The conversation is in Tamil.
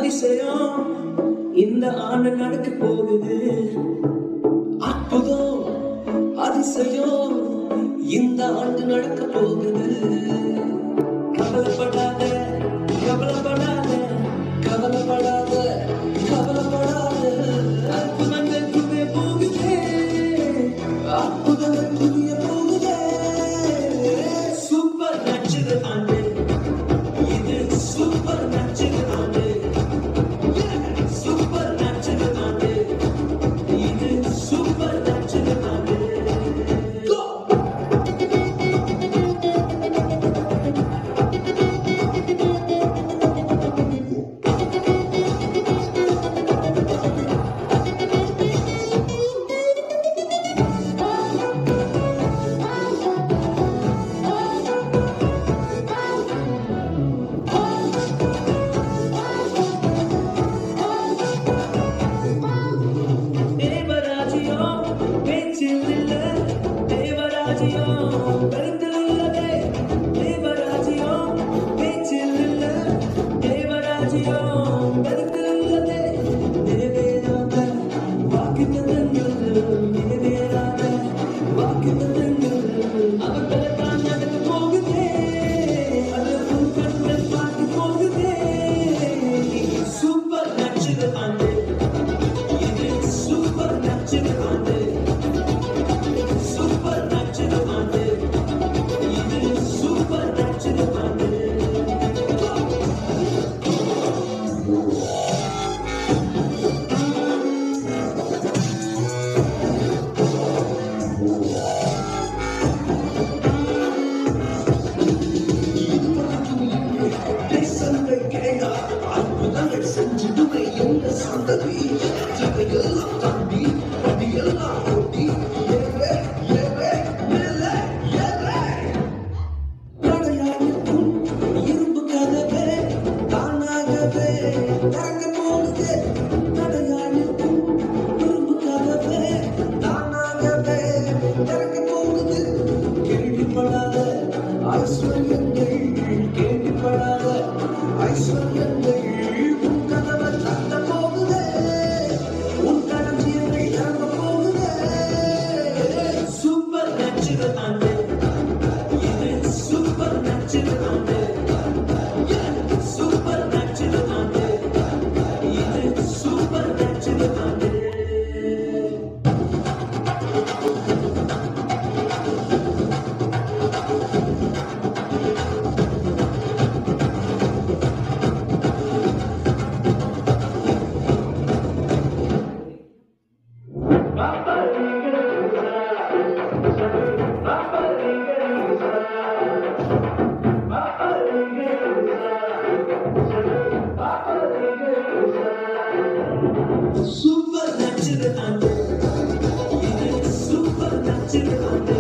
அதிசயம் இந்த ஆண்டு நடக்க போகுது. அற்புதம் அதிசயம் இந்த ஆண்டு நடக்க போகுது. கவலைப்படாத கவலைப்படாத கவலைப்படாத கவலைப்படாத. அற்புதங்கள் புதிய போகுதே, அற்புதங்கள் புதிய போகுதே. சூப்பர் நட்சத்திர ஆண்டு இது, சூப்பர் நட்சத்திர ஆண்டு. சூப்பர் நட்சத்திர ஆண்டு இது, சூப்பர் நட்சத்திர ஆண்டு. செஞ்சிடுமே என்ற சந்ததி இதையெல்லாம் தாண்டி படியெல்லாம் ஓட்டி ஏவே ஏவே மேலே ஏவே. தடையாயிருக்கும் இரும்பு கதவே தானாகவே திறக்க போகுது. தடையாயிருக்கும் இரும்பு கதவே தானாகவே திறக்க போகுது. கேள்விப்படாத ஐஸ்வர்யங்கள், கேள்விப்படாத ஐஸ்வர்யங்கள் Super natural, super natural.